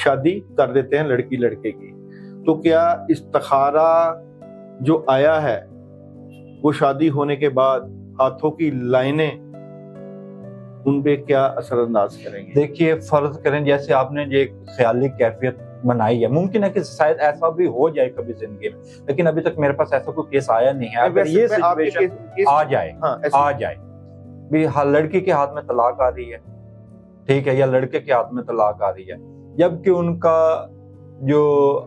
شادی کر دیتے ہیں لڑکی لڑکے کی. تو کیا استخارہ جو آیا ہے وہ شادی ہونے کے بعد ہاتھوں کی لائنیں ان پہ کیا اثر انداز کریں گے؟ دیکھیے فرض کریں جیسے آپ نے یہ خیالی کیفیت بنائی ہے، ممکن ہے کہ شاید ایسا بھی ہو جائے کبھی زندگی میں، لیکن ابھی تک میرے پاس ایسا کوئی کیس آیا نہیں ہے. اگر یہ سچویشن آ جائے بھی لڑکی کے ہاتھ میں طلاق آ رہی ہے، ٹھیک ہے، یا لڑکے کے ہاتھ میں طلاق آ رہی ہے، جبکہ ان کا جو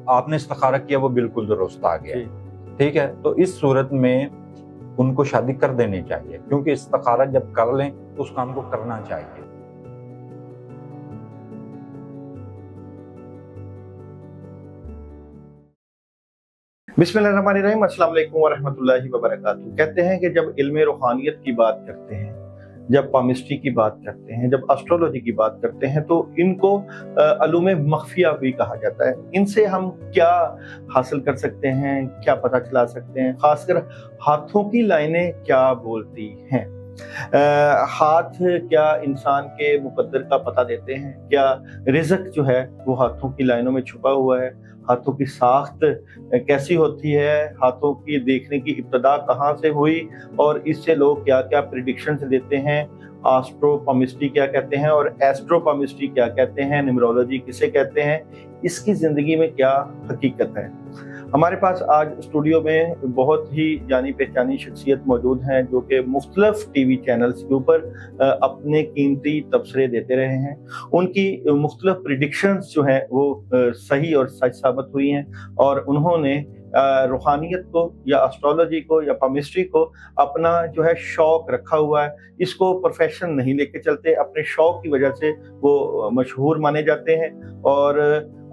آپ نے استخارہ کیا وہ بالکل درست آ گیا، ٹھیک ہے، تو اس صورت میں ان کو شادی کر دینی چاہیے، کیونکہ استخارہ جب کر لیں تو اس کام کو کرنا چاہیے. بسم اللہ الرحمن الرحیم. السلام علیکم ورحمۃ اللہ وبرکاتہ. کہتے ہیں کہ جب علم روحانیت کی بات کرتے ہیں، جب پامسٹری کی بات کرتے ہیں، جب اسٹرولوجی کی بات کرتے ہیں تو ان کو علوم مخفیہ بھی کہا جاتا ہے. ان سے ہم کیا حاصل کر سکتے ہیں، کیا پتہ چلا سکتے ہیں؟ خاص کر ہاتھوں کی لائنیں کیا بولتی ہیں؟ ہاتھ کیا انسان کے مقدر کا پتہ دیتے ہیں؟ کیا رزق جو ہے وہ ہاتھوں کی لائنوں میں چھپا ہوا ہے؟ ہاتھوں کی ساخت کیسی ہوتی ہے؟ ہاتھوں کی دیکھنے کی ابتدا کہاں سے ہوئی اور اس سے لوگ کیا کیا پریڈکشنز دیتے ہیں؟ آسٹرو پامسٹری کیا کہتے ہیں اور ایسٹرو پامسٹری کیا کہتے ہیں؟ نیمرولوجی کسے کہتے ہیں؟ اس کی زندگی میں کیا حقیقت ہے؟ ہمارے پاس آج اسٹوڈیو میں بہت ہی جانی پہچانی شخصیت موجود ہیں جو کہ مختلف ٹی وی چینلز کے اوپر اپنے قیمتی تبصرے دیتے رہے ہیں. ان کی مختلف پریڈکشنز جو ہیں وہ صحیح اور سچ ثابت ہوئی ہیں، اور انہوں نے روحانیت کو یا اسٹرولوجی کو یا پامسٹری کو اپنا جو ہے شوق رکھا ہوا ہے. اس کو پروفیشن نہیں لے کے چلتے، اپنے شوق کی وجہ سے وہ مشہور مانے جاتے ہیں اور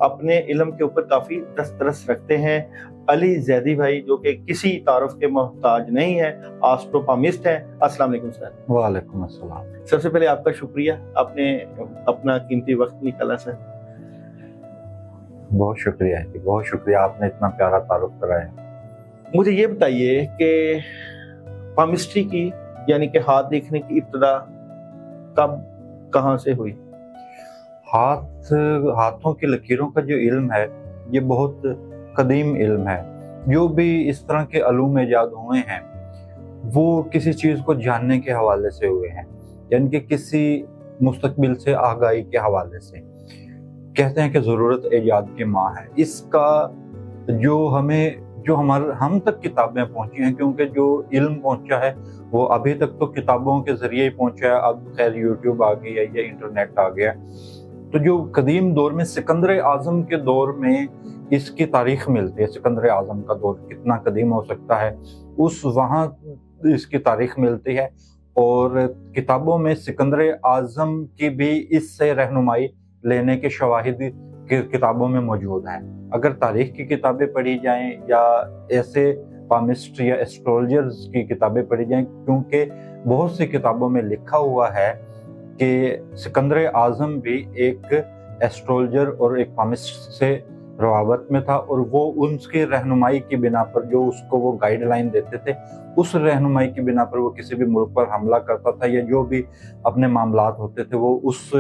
اپنے علم کے اوپر کافی دسترس رکھتے ہیں. علی زیدی بھائی جو کہ کسی تعارف کے محتاج نہیں ہے، آسٹرو پامسٹ ہیں. السلام علیکم سر. وعلیکم السلام. سب سے پہلے آپ کا شکریہ، آپ نے اپنا قیمتی وقت نکالا سر. بہت شکریہ جی، بہت شکریہ، آپ نے اتنا پیارا تعارف کرایا. مجھے یہ بتائیے کہ پامسٹری کی یعنی کہ ہاتھ دیکھنے کی ابتدا کب کہاں سے ہوئی؟ ہاتھوں کی لکیروں کا جو علم ہے یہ بہت قدیم علم ہے. جو بھی اس طرح کے علوم ایجاد ہوئے ہیں وہ کسی چیز کو جاننے کے حوالے سے ہوئے ہیں، یعنی کہ کسی مستقبل سے آگاہی کے حوالے سے. کہتے ہیں کہ ضرورت ایجاد کی ماں ہے. اس کا جو ہم تک کتابیں پہنچی ہیں، کیونکہ جو علم پہنچا ہے وہ ابھی تک تو کتابوں کے ذریعے ہی پہنچا ہے. اب خیر یوٹیوب آ گئی ہے یا انٹرنیٹ آ گیا. تو جو قدیم دور میں سکندر اعظم کے دور میں اس کی تاریخ ملتی ہے، سکندر اعظم کا دور کتنا قدیم ہو سکتا ہے، وہاں اس کی تاریخ ملتی ہے. اور کتابوں میں سکندر اعظم کی بھی اس سے رہنمائی لینے کے شواہد کتابوں میں موجود ہیں. اگر تاریخ کی کتابیں پڑھی جائیں یا ایسے پامسٹری یا ایسٹرولوجرز کی کتابیں پڑھی جائیں، کیونکہ بہت سی کتابوں میں لکھا ہوا ہے کہ سکندر اعظم بھی ایک ایسٹرولوجر اور ایک پامسٹ سے روابط میں تھا، اور وہ ان کی رہنمائی کی بنا پر جو اس کو وہ گائیڈ لائن دیتے تھے، اس رہنمائی کی بنا پر وہ کسی بھی ملک پر حملہ کرتا تھا یا جو بھی اپنے معاملات ہوتے تھے وہ اس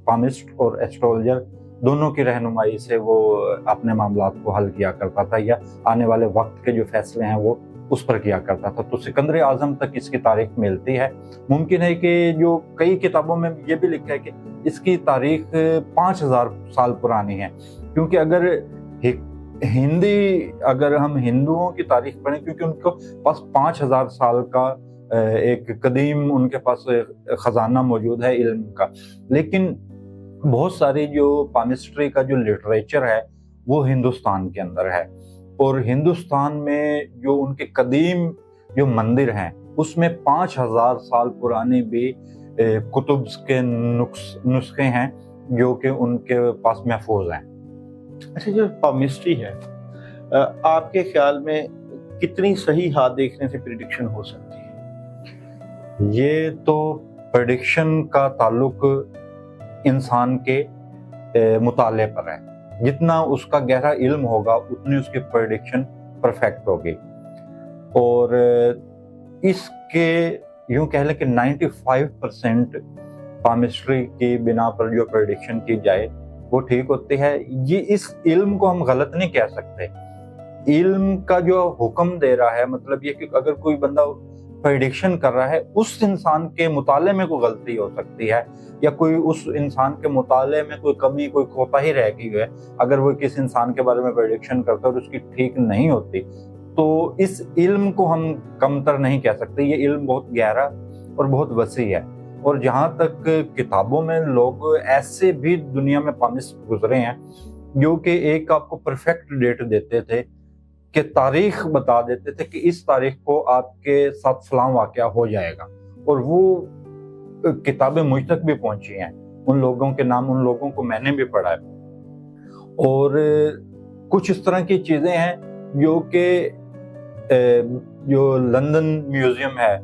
پامسٹ اور ایسٹرولوجر دونوں کی رہنمائی سے وہ اپنے معاملات کو حل کیا کرتا تھا، یا آنے والے وقت کے جو فیصلے ہیں وہ اس پر کیا کرتا تھا. تو سکندر اعظم تک اس کی تاریخ ملتی ہے. ممکن ہے کہ جو کئی کتابوں میں یہ بھی لکھا ہے کہ اس کی تاریخ 5000 سال پرانی ہے، کیونکہ اگر ہم ہندوؤں کی تاریخ پڑھیں، کیونکہ ان کو پاس 5000 سال کا ایک قدیم ان کے پاس خزانہ موجود ہے علم کا. لیکن بہت ساری جو پامسٹری کا جو لٹریچر ہے وہ ہندوستان کے اندر ہے، اور ہندوستان میں جو ان کے قدیم جو مندر ہیں اس میں 5000 سال پرانے بھی کتب کے نسخے ہیں جو کہ ان کے پاس محفوظ ہیں. اچھا، جو پامسٹری ہے آپ کے خیال میں کتنی صحیح ہاتھ دیکھنے سے پریڈکشن ہو سکتی ہے؟ یہ تو پریڈکشن کا تعلق انسان کے مطالعے پر ہے. جتنا اس کا گہرا علم ہوگا اتنی اس کی پریڈکشن پرفیکٹ ہوگی. اور اس کے یوں کہہ لیں کہ 95% پامسٹری کی بنا پر جو پریڈکشن کی جائے وہ ٹھیک ہوتی ہے. یہ اس علم کو ہم غلط نہیں کہہ سکتے. علم کا جو حکم دے رہا ہے مطلب یہ کہ اگر کوئی بندہ پریڈکشن کر رہا ہے اس انسان کے مطالعے میں کوئی غلطی ہو سکتی ہے یا کوئی اس انسان کے مطالعے میں کوئی کمی کوئی کوتاہی رہ گئی ہے. اگر وہ کسی انسان کے بارے میں پریڈکشن کرتا ہے اور اس کی ٹھیک نہیں ہوتی تو اس علم کو ہم کمتر نہیں کہہ سکتے. یہ علم بہت گہرا اور بہت وسیع ہے. اور جہاں تک کتابوں میں لوگ ایسے بھی دنیا میں پامسٹ گزرے ہیں جو کہ ایک آپ کو پرفیکٹ ڈیٹ دیتے تھے کہ تاریخ بتا دیتے تھے کہ اس تاریخ کو آپ کے ساتھ فلاں واقعہ ہو جائے گا, اور وہ کتابیں مجھ تک بھی پہنچی ہیں. ان لوگوں کے نام ان لوگوں کو میں نے بھی پڑھا ہے. اور کچھ اس طرح کی چیزیں ہیں جو کہ جو لندن میوزیم ہے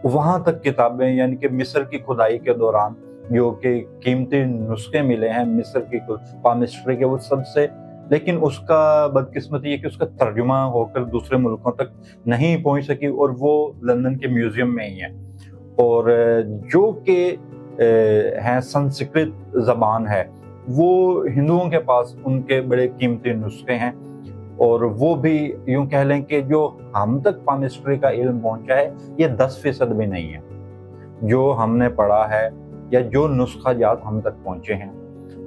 وہاں تک کتابیں, یعنی کہ مصر کی کھدائی کے دوران جو کہ قیمتی نسخے ملے ہیں مصر کی پامسٹری کے, وہ سب سے, لیکن اس کا بدقسمتی یہ کہ اس کا ترجمہ ہو کر دوسرے ملکوں تک نہیں پہنچ سکی اور وہ لندن کے میوزیم میں ہی ہے. اور جو کہ ہیں سنسکرت زبان ہے وہ ہندوؤں کے پاس ان کے بڑے قیمتی نسخے ہیں, اور وہ بھی یوں کہہ لیں کہ جو ہم تک پامسٹری کا علم پہنچا ہے یہ 10% بھی نہیں ہے. جو ہم نے پڑھا ہے یا جو نسخہ جات ہم تک پہنچے ہیں,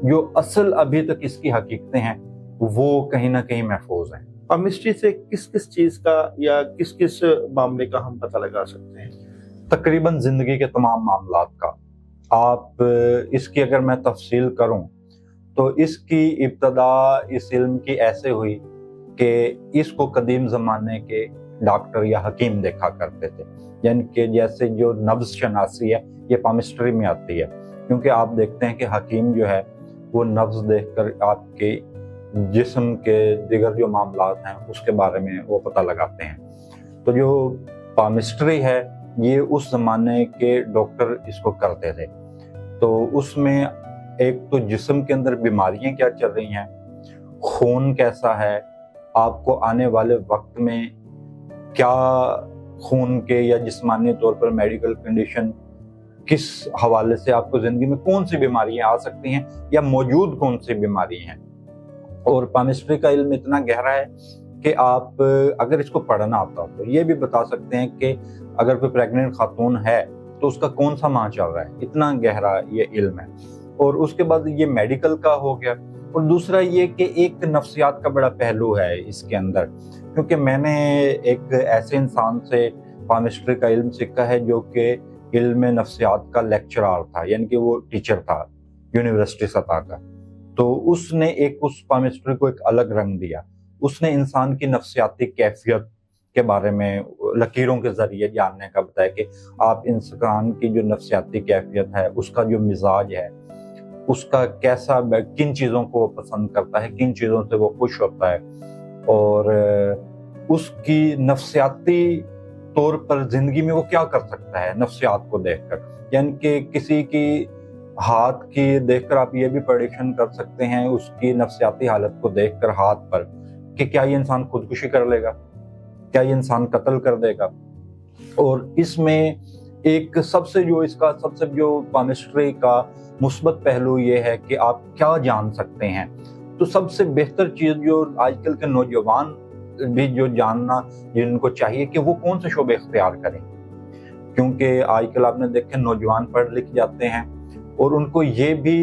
جو اصل ابھی تک اس کی حقیقتیں ہیں, وہ کہیں نہ کہیں محفوظ ہیں. پامسٹری سے کس کس چیز کا یا کس کس معاملے کا ہم پتہ لگا سکتے ہیں؟ تقریباً زندگی کے تمام معاملات کا. آپ اس کی اگر میں تفصیل کروں تو اس کی ابتدا اس علم کی ایسے ہوئی کہ اس کو قدیم زمانے کے ڈاکٹر یا حکیم دیکھا کرتے تھے. یعنی کہ جیسے جو نبض شناسی ہے یہ پامسٹری میں آتی ہے, کیونکہ آپ دیکھتے ہیں کہ حکیم جو ہے وہ نبض دیکھ کر آپ کے جسم کے دیگر جو معاملات ہیں اس کے بارے میں وہ پتہ لگاتے ہیں. تو جو پامسٹری ہے یہ اس زمانے کے ڈاکٹر اس کو کرتے تھے. تو اس میں ایک تو جسم کے اندر بیماریاں کیا چل رہی ہیں, خون کیسا ہے, آپ کو آنے والے وقت میں کیا خون کے یا جسمانی طور پر میڈیکل کنڈیشن کس حوالے سے آپ کو زندگی میں کون سی بیماریاں آ سکتی ہیں یا موجود کون سی بیماری ہیں. اور پامسٹری کا علم اتنا گہرا ہے کہ آپ اگر اس کو پڑھنا آتا ہو تو یہ بھی بتا سکتے ہیں کہ اگر کوئی پریگننٹ خاتون ہے تو اس کا کون سا ماہ چل رہا ہے. اتنا گہرا یہ علم ہے. اور اس کے بعد یہ میڈیکل کا ہو گیا, اور دوسرا یہ کہ ایک نفسیات کا بڑا پہلو ہے اس کے اندر, کیونکہ میں نے ایک ایسے انسان سے پامسٹری کا علم سیکھا ہے جو کہ علم نفسیات کا لیکچرار تھا, یعنی کہ وہ ٹیچر تھا یونیورسٹی سطح کا. تو اس نے اس پامسٹری کو ایک الگ رنگ دیا. اس نے انسان کی نفسیاتی کیفیت کے بارے میں لکیروں کے ذریعے جاننے کا بتایا کہ آپ انسان کی جو نفسیاتی کیفیت ہے, اس کا جو مزاج ہے, اس کا کیسا, کن چیزوں کو وہ پسند کرتا ہے, کن چیزوں سے وہ خوش ہوتا ہے, اور اس کی نفسیاتی طور پر زندگی میں وہ کیا کر سکتا ہے نفسیات کو دیکھ کر. یعنی کہ کسی کی ہاتھ کی دیکھ کر آپ یہ بھی پریڈکشن کر سکتے ہیں اس کی نفسیاتی حالت کو دیکھ کر ہاتھ پر کہ کیا یہ انسان خودکشی کر لے گا, کیا یہ انسان قتل کر دے گا. اور اس میں ایک سب سے جو پامسٹری کا مثبت پہلو یہ ہے کہ آپ کیا جان سکتے ہیں. تو سب سے بہتر چیز جو آج کل کے نوجوان بھی جو جاننا جن کو چاہیے کہ وہ کون سے شعبے اختیار کریں, کیونکہ آج کل آپ نے دیکھے نوجوان پڑھ لکھ جاتے ہیں اور ان کو یہ بھی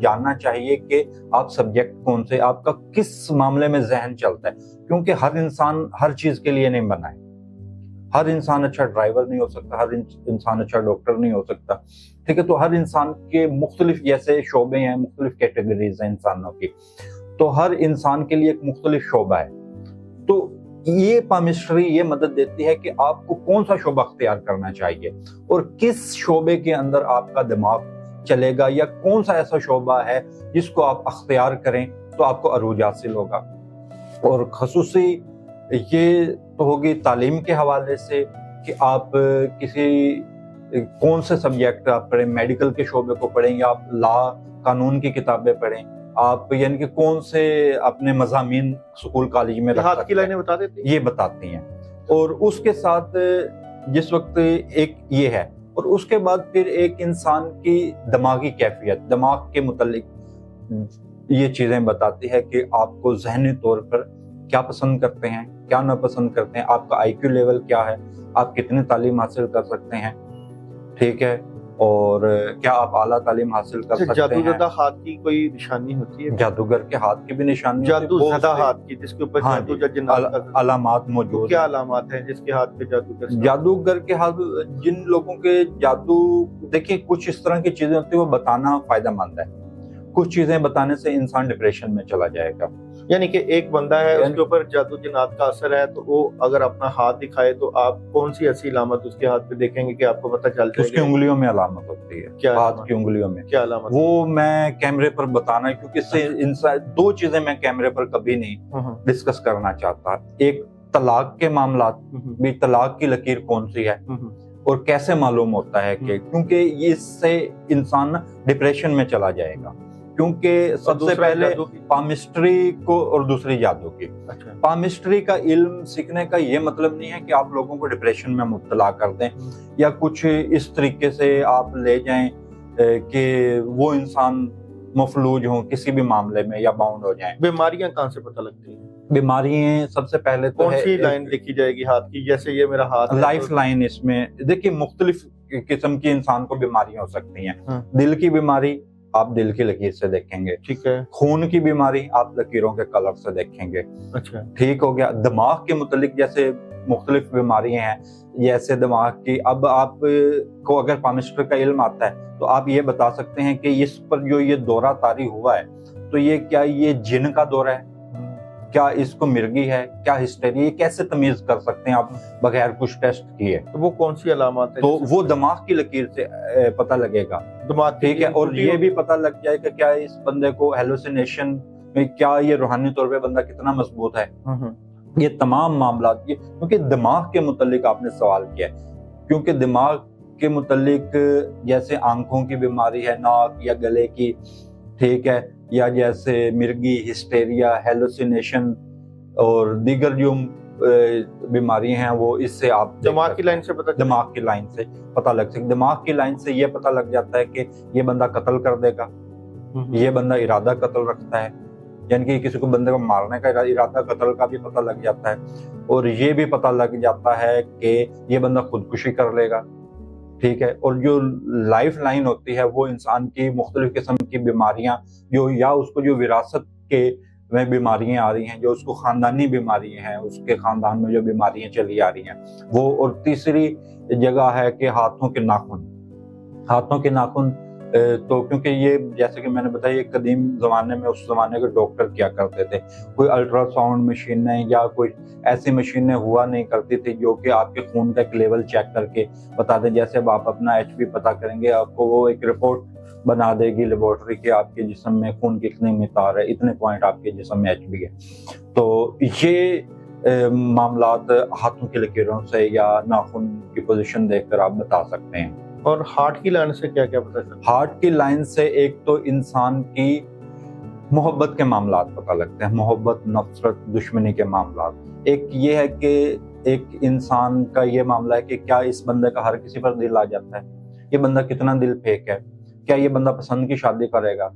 جاننا چاہیے کہ آپ سبجیکٹ کون سے, آپ کا کس معاملے میں ذہن چلتا ہے, کیونکہ ہر انسان ہر چیز کے لیے نہیں بنا ہے. ہر انسان اچھا ڈرائیور نہیں ہو سکتا, ہر انسان اچھا ڈاکٹر نہیں ہو سکتا, ٹھیک ہے. تو ہر انسان کے مختلف جیسے شعبے ہیں, مختلف کیٹیگریز ہیں انسانوں کی, تو ہر انسان کے لیے ایک مختلف شعبہ ہے. تو یہ پامسٹری یہ مدد دیتی ہے کہ آپ کو کون سا شعبہ اختیار کرنا چاہیے اور کس شعبے کے اندر آپ کا دماغ چلے گا, یا کون سا ایسا شعبہ ہے جس کو آپ اختیار کریں تو آپ کو عروج حاصل ہوگا. اور خصوصی یہ تو ہوگی تعلیم کے حوالے سے کہ آپ کسی کون سے سبجیکٹ آپ پڑھیں, میڈیکل کے شعبے کو پڑھیں یا آپ لا قانون کی کتابیں پڑھیں, آپ یعنی کہ کون سے اپنے مضامین سکول کالج میں ہاتھ کی لائنیں بتا دیتے ہیں, یہ بتاتی ہیں. اور اس کے ساتھ جس وقت ایک یہ ہے, اور اس کے بعد پھر ایک انسان کی دماغی کیفیت, دماغ کے متعلق یہ چیزیں بتاتی ہے کہ آپ کو ذہنی طور پر کیا پسند کرتے ہیں، کیا ناپسند کرتے ہیں، آپ کا آئی کیو لیول کیا ہے، آپ کتنی تعلیم حاصل کر سکتے ہیں، ٹھیک ہے، اور کیا آپ اعلیٰ تعلیم حاصل کر سکتے ہیں۔ جادو زدہ ہاتھ کی کوئی نشانی ہوتی ہے؟ جادوگر کے ہاتھ کی بھی نشانی جادو زدہ ہاتھ کی، جس کے اوپر ہاں جادو جی، یا جنات کا علامات موجود کیا ہیں۔ علامات ہیں جس کے ہاتھ پہ جادوگر؟ جادوگر کے ہاتھ، جن لوگوں کے جادو، دیکھیں کچھ اس طرح کی چیزیں ہوتی ہیں وہ بتانا فائدہ مند ہے، کچھ چیزیں بتانے سے انسان ڈپریشن میں چلا جائے گا۔ یعنی کہ ایک بندہ ہے اس کے اوپر جادو جنات کا اثر ہے، تو وہ اگر اپنا ہاتھ دکھائے تو آپ کون سی ایسی علامت اس کے ہاتھ پہ دیکھیں گے کہ آپ کو پتہ چل جائے اس کی انگلیوں میں علامت ہوتی ہے، کیا ہاتھ کی انگلیوں میں؟ کیا علامت؟ وہ میں کیمرے پر بتانا ہے، کیونکہ اس سے انسان دو چیزیں میں کیمرے پر کبھی نہیں ڈسکس کرنا چاہتا۔ ایک طلاق کے معاملات بھی، طلاق کی لکیر کون سی ہے اور کیسے معلوم ہوتا ہے کہ، کیونکہ اس سے انسان ڈپریشن میں چلا جائے گا، کیونکہ سب سے پہلے پامسٹری کو اور دوسری جادو کی۔ پامسٹری کا علم سیکھنے کا یہ مطلب نہیں ہے کہ آپ لوگوں کو ڈپریشن میں مبتلا کر دیں یا کچھ اس طریقے سے آپ لے جائیں کہ وہ انسان مفلوج ہوں کسی بھی معاملے میں یا باؤنڈ ہو جائیں۔ بیماریاں کہاں سے پتہ لگتی ہیں؟ بیماریاں سب سے پہلے تو کون سی لائن دیکھی جائے گی ہاتھ کی؟ جیسے یہ میرا ہاتھ ہے، لائف لائن اس میں دیکھیے مختلف قسم کی انسان کو بیماریاں ہو سکتی ہیں۔ دل کی بیماری آپ دل کی لکیر سے دیکھیں گے، ٹھیک ہے۔ خون کی بیماری آپ لکیروں کے کلر سے دیکھیں گے، اچھا ٹھیک ہو گیا۔ دماغ کے متعلق جیسے مختلف بیماریاں ہیں، جیسے دماغ کی، اب آپ کو اگر پامسٹری کا علم آتا ہے تو آپ یہ بتا سکتے ہیں کہ اس پر جو یہ دورہ طاری ہوا ہے تو یہ کیا یہ جن کا دورہ ہے، کیا اس کو مرگی ہے، کیا ہسٹیریا، یہ کیسے تمیز کر سکتے ہیں آپ بغیر کچھ ٹیسٹ کیے؟ وہ کون سی علامات ہیں؟ تو وہ دماغ کی لکیر سے پتہ لگے گا، ٹھیک ہے۔ اور یہ بھی پتہ لگ جائے کہ کیا اس بندے کو ہیلوسینیشن میں، کیا یہ روحانی طور پہ بندہ کتنا مضبوط ہے۔ یہ تمام معاملات، یہ کیونکہ دماغ کے متعلق آپ نے سوال کیا ہے، کیونکہ دماغ کے متعلق جیسے آنکھوں کی بیماری ہے، ناک یا گلے کی، ٹھیک ہے، یا جیسے مرگی، ہسٹیریا، ہیلوسینیشن اور دیگر جو بیماریاں ہیں وہ اس سے آپ دماغ کی لائن سے پتہ، دماغ کی لائن سے پتہ لگ سکتا ہے۔ دماغ کی لائن سے یہ پتہ لگ جاتا ہے کہ یہ بندہ قتل کر دے گا، یہ بندہ ارادہ قتل رکھتا ہے، یعنی کہ کسی کو بندے کو مارنے کا ارادہ قتل کا بھی پتہ لگ جاتا ہے، اور یہ بھی پتہ لگ جاتا ہے کہ یہ بندہ خودکشی کر لے گا، ٹھیک ہے۔ اور جو لائف لائن ہوتی ہے وہ انسان کی مختلف قسم کی بیماریاں، جو یا اس کو جو وراثت کے میں بیماریاں آ رہی ہیں، جو اس کو خاندانی بیماریاں ہیں، اس کے خاندان میں جو بیماریاں چلی آ رہی ہیں وہ، اور تیسری جگہ ہے کہ ہاتھوں کے ناخن، ہاتھوں کے ناخن، تو کیونکہ یہ جیسے کہ میں نے بتایا یہ قدیم زمانے میں، اس زمانے کے ڈاکٹر کیا کرتے تھے، کوئی الٹرا ساؤنڈ مشینیں یا کوئی ایسی مشینیں ہوا نہیں کرتی تھی جو کہ آپ کے خون کا ایک لیول چیک کر کے بتا دیں۔ جیسے اب آپ اپنا ایچ پی پتہ کریں گے، آپ کو وہ ایک رپورٹ بنا دے گی لیبورٹری کے، آپ کے جسم میں خون کی اتنی مقدار ہے، اتنے پوائنٹ آپ کے جسم میں ایچ پی ہے۔ تو یہ معاملات ہاتھوں کی لکیروں سے یا ناخن کی پوزیشن دیکھ کر آپ بتا سکتے ہیں۔ اور ہارٹ کی لائن سے کیا کیا پتہ چلتا ہے؟ ہارٹ کی لائن سے ایک تو انسان کی محبت کے معاملات پتہ لگتے ہیں، محبت، نفرت، دشمنی کے معاملات۔ ایک یہ ہے کہ ایک انسان کا یہ معاملہ ہے کہ کیا اس بندے کا ہر کسی پر دل آ جاتا ہے، یہ بندہ کتنا دل پھیک ہے، کیا یہ بندہ پسند کی شادی کرے گا،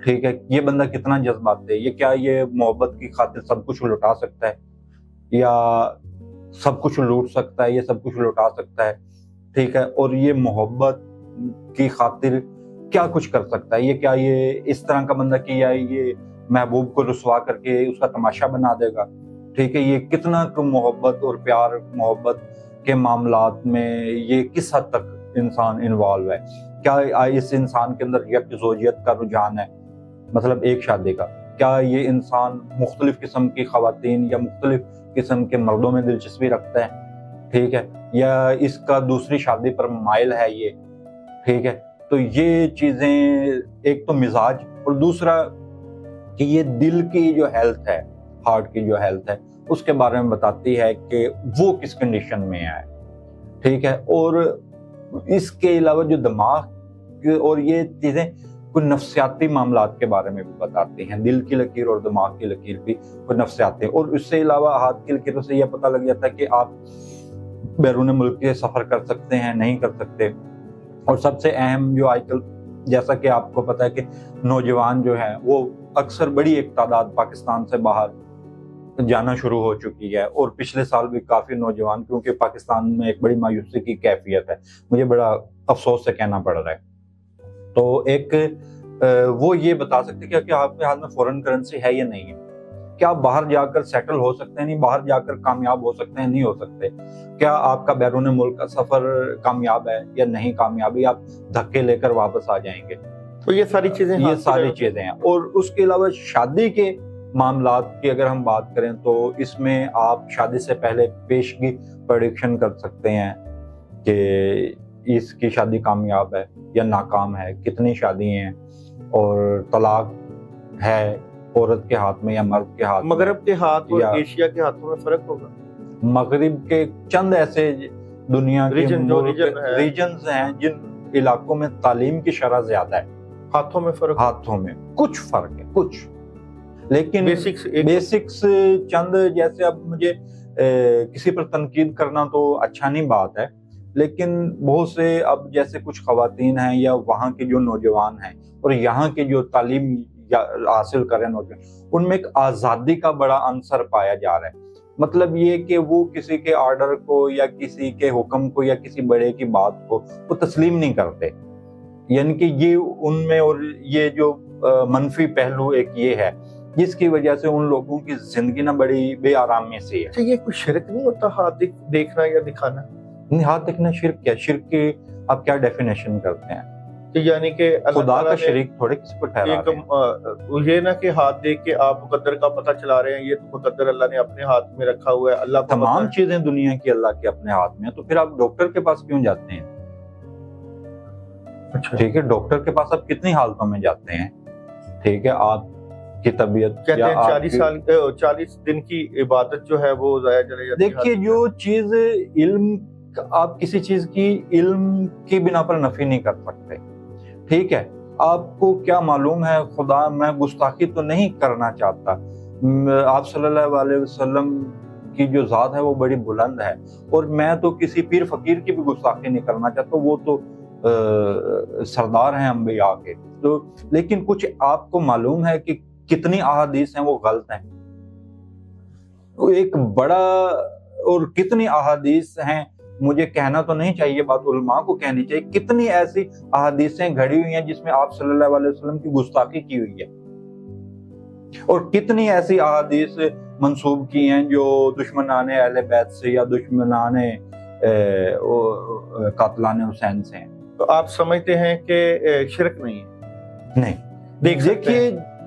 ٹھیک ہے، یہ بندہ کتنا جذباتی ہے، یہ کیا یہ محبت کی خاطر سب کچھ لٹا سکتا ہے یا سب کچھ لوٹ سکتا ہے، یہ سب کچھ لٹا سکتا ہے، ٹھیک ہے، اور یہ محبت کی خاطر کیا کچھ کر سکتا ہے، یہ کیا یہ اس طرح کا بندہ کہ یا یہ محبوب کو رسوا کر کے اس کا تماشا بنا دے گا، ٹھیک ہے، یہ کتنا محبت اور پیار محبت کے معاملات میں یہ کس حد تک انسان انوالو ہے، کیا اس انسان کے اندر یک زوجیت کا رجحان ہے، مطلب ایک شادی کا، کیا یہ انسان مختلف قسم کی خواتین یا مختلف قسم کے مردوں میں دلچسپی رکھتا ہے، ٹھیک ہے، یا اس کا دوسری شادی پر مائل ہے یہ، ٹھیک ہے۔ تو یہ چیزیں ایک تو مزاج، اور دوسرا کہ یہ دل کی جو ہیلتھ ہے، ہارٹ کی جو ہیلتھ ہے اس کے بارے میں بتاتی ہے کہ وہ کس کنڈیشن میں ہے، ٹھیک ہے۔ اور اس کے علاوہ جو دماغ اور یہ چیزیں کوئی نفسیاتی معاملات کے بارے میں بھی بتاتی ہیں، دل کی لکیر اور دماغ کی لکیر بھی کوئی نفسیاتی، اور اس سے علاوہ ہاتھ کی لکیروں سے یہ پتہ لگ جاتا ہے کہ آپ بیرون ملک کے سفر کر سکتے ہیں، نہیں کر سکتے، اور سب سے اہم جو آج کل جیسا کہ آپ کو پتہ ہے کہ نوجوان جو ہیں وہ اکثر بڑی ایک تعداد پاکستان سے باہر جانا شروع ہو چکی ہے، اور پچھلے سال بھی کافی نوجوان، کیونکہ پاکستان میں ایک بڑی مایوسی کی کیفیت ہے، مجھے بڑا افسوس سے کہنا پڑ رہا ہے، تو ایک وہ یہ بتا سکتے کہ کیا آپ کے ہاتھ میں فورن کرنسی ہے یا نہیں ہے، کیا آپ باہر جا کر سیٹل ہو سکتے ہیں، نہیں باہر جا کر کامیاب ہو سکتے ہیں، نہیں ہو سکتے، کیا آپ کا بیرون ملک کا سفر کامیاب ہے یا نہیں کامیاب ہے، آپ دھکے لے کر واپس آ جائیں گے، تو یہ ساری چیزیں ہیں۔ اور اس کے علاوہ شادی کے معاملات کی اگر ہم بات کریں تو اس میں آپ شادی سے پہلے پیشگی پریڈکشن کر سکتے ہیں کہ اس کی شادی کامیاب ہے یا ناکام ہے، کتنی شادی ہیں، اور طلاق ہے عورت کے ہاتھ میں یا مرد کے ہاتھ میں۔ مغرب کے ہاتھ اور ایشیا کے ہاتھوں میں فرق ہوگا؟ مغرب کے چند ایسے دنیا کے ریجنز ہیں جن علاقوں میں تعلیم کی شرح زیادہ ہے، ہاتھوں میں فرق، ہاتھوں میں کچھ فرق ہے، کچھ، لیکن بیسکس چند، جیسے اب مجھے کسی پر تنقید کرنا تو اچھا نہیں بات ہے، لیکن بہت سے اب جیسے کچھ خواتین ہیں یا وہاں کے جو نوجوان ہیں اور یہاں کے جو تعلیم حاصل کر رہے ہیں نوجوان، ان میں ایک آزادی کا بڑا عنصر پایا جا رہا ہے، مطلب یہ کہ وہ کسی کے آرڈر کو یا کسی کے حکم کو یا کسی بڑے کی بات کو وہ تسلیم نہیں کرتے، یعنی کہ یہ ان میں، اور یہ جو منفی پہلو ایک یہ ہے جس کی وجہ سے ان لوگوں کی زندگی نہ بڑی بے آرامی سے ہے۔ اچھا، یہ کوئی شرک نہیں ہوتا ہاتھ دیکھنا یا دکھانا؟ نہیں، ہاتھ دیکھنا شرک کیا؟ شرک کی آپ کیا ڈیفینیشن کرتے ہیں؟ یعنی کہ خدا کا شریک تھوڑے کسی کو ٹھہرا رہے ہیں، یہ نہ کہ ہاتھ دیکھ کے آپ مقدر کا پتہ چلا رہے ہیں، یہ تو مقدر اللہ نے اپنے ہاتھ میں رکھا ہوا ہے، اللہ کو تمام چیزیں دنیا کی اللہ کے اپنے ہاتھ میں ہیں، تو پھر آپ ڈاکٹر کے پاس کیوں جاتے ہیں؟ ٹھیک ہے، ڈاکٹر کے پاس آپ کتنی حالتوں میں جاتے ہیں، ٹھیک ہے، آپ کی طبیعت کہتے ہیں 40 دن کی عبادت جو ہے وہ ضائع چلے جاتی ہے۔ دیکھیے، جو چیز علم، آپ کسی چیز کی علم کی بنا پر نفی نہیں کر سکتے، ٹھیک ہے، آپ کو کیا معلوم ہے، خدا، میں گستاخی تو نہیں کرنا چاہتا، آپ صلی اللہ علیہ وسلم کی جو ذات ہے وہ بڑی بلند ہے، اور میں تو کسی پیر فقیر کی بھی گستاخی نہیں کرنا چاہتا، وہ تو سردار ہیں انبیاء کے، تو لیکن کچھ آپ کو معلوم ہے کہ کتنی احادیث ہیں وہ غلط ہیں، ایک بڑا، اور کتنی احادیث ہیں، مجھے کہنا تو نہیں چاہیے، بات علماء کو کہنی چاہیے، کتنی ایسی احادیثیں گھڑی ہوئی ہیں جس میں آپ صلی اللہ علیہ وسلم کی گستاخی کی ہوئی ہے، اور کتنی ایسی احادیث منسوب کی ہیں جو دشمنان اہل بیت سے یا دشمنان قاتلان حسین سے ہیں۔ تو آپ سمجھتے ہیں کہ شرک نہیں ہے؟ نہیں،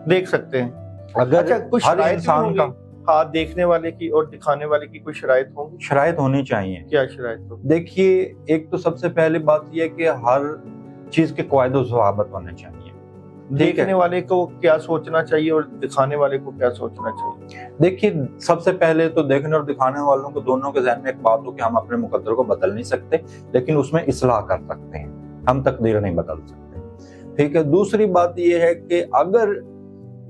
دیکھ سکتے ہیں، اگر ہر انسان کا ہاتھ دیکھنے والے کی اور دکھانے والے کی کوئی شرائط ہوں گی؟ شرائط ہونی چاہیے۔ کیا شرائط ہوں؟ دیکھیے، ایک تو سب سے پہلی بات یہ ہے کہ ہر چیز کے قواعد و ضوابط ہونے چاہیے، دیکھنے والے کو کیا سوچنا چاہیے اور دکھانے والے کو کیا سوچنا چاہیے؟ دیکھیے، سب سے پہلے تو دیکھنے اور دکھانے والوں کو دونوں کے ذہن میں ایک بات ہو کہ ہم اپنے مقدر کو بدل نہیں سکتے، لیکن اس میں اصلاح کر سکتے ہیں، ہم تقدیر نہیں بدل سکتے، ٹھیک ہے۔ دوسری بات یہ ہے کہ اگر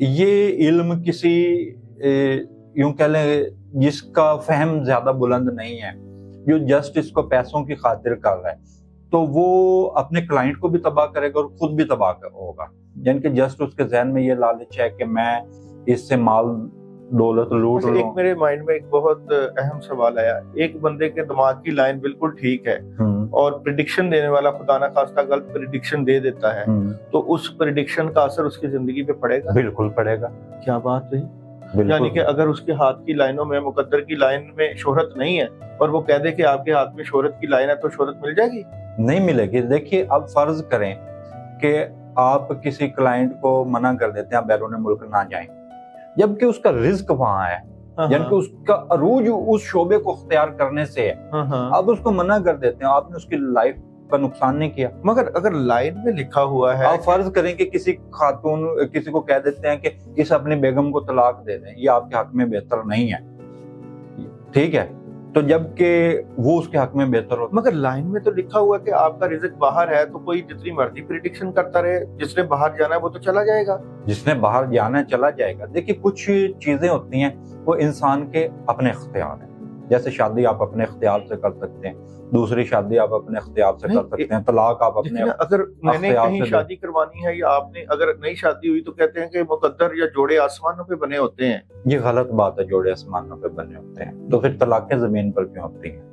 یہ علم کسی یوں کہہ لیں جس کا فہم زیادہ بلند نہیں ہے، جو جسٹ اس کو پیسوں کی خاطر کر رہا ہے، تو وہ اپنے کلائنٹ کو بھی تباہ کرے گا اور خود بھی تباہ ہوگا، یعنی کہ جسٹ اس کے ذہن میں یہ لالچ ہے کہ میں اس سے مال دولت لوٹ لوں۔ ایک میرے مائنڈ میں ایک بہت اہم سوال آیا، ایک بندے کے دماغ کی لائن بالکل ٹھیک ہے اور پریڈکشن دینے والا خدا نہ خواستہ غلط پریڈکشن دے دیتا ہے، تو اس پریڈکشن کا اثر اس کی زندگی پہ پڑے گا؟ بالکل پڑے گا۔ کیا بات ہے! یعنی کہ اگر اس کے ہاتھ کی لائنوں میں، مقدر کی لائن میں شہرت نہیں ہے، اور وہ کہہ دے کہ آپ کے ہاتھ میں شہرت کی لائن ہے، تو شہرت مل جائے گی؟ نہیں ملے گی۔ دیکھیے، اب فرض کریں کہ آپ کسی کلائنٹ کو منع کر دیتے ہیں آپ بیرون ملک نہ جائیں، جبکہ اس کا رزق وہاں ہے، یعنی کہ اس کا عروج اس شعبے کو اختیار کرنے سے ہے، آپ اس کو منع کر دیتے ہیں، آپ نے اس کی لائف کا نقصان نہیں کیا۔ مگر اگر لائن میں لکھا ہوا ہے، آپ فرض کریں کہ کسی خاتون، کسی کو کہہ دیتے ہیں کہ اس اپنی بیگم کو طلاق دے دیں، یہ آپ کے حق میں بہتر نہیں ہے، ٹھیک ہے، تو جبکہ وہ اس کے حق میں بہتر ہوتا۔ مگر لائن میں تو لکھا ہوا کہ آپ کا رزق باہر ہے، تو کوئی جتنی مرضی پریڈکشن کرتا رہے، جس نے باہر جانا ہے وہ تو چلا جائے گا۔ جس نے باہر جانا ہے چلا جائے گا۔ دیکھیے، کچھ چیزیں ہوتی ہیں وہ انسان کے اپنے اختیار ہیں، جیسے شادی آپ اپنے اختیار سے کر سکتے ہیں, دوسری شادی آپ اپنے اختیار سے کر سکتے ہیں, طلاق آپ اپنے اگر میں نے اختیار کہیں سے شادی کروانی ہے یا آپ نے اگر نئی شادی ہوئی تو کہتے ہیں کہ مقدر یا جوڑے آسمانوں پہ بنے ہوتے ہیں. یہ غلط بات ہے, جوڑے آسمانوں پہ بنے ہوتے ہیں, تو پھر طلاقیں زمین پر کیوں ہوتی ہیں؟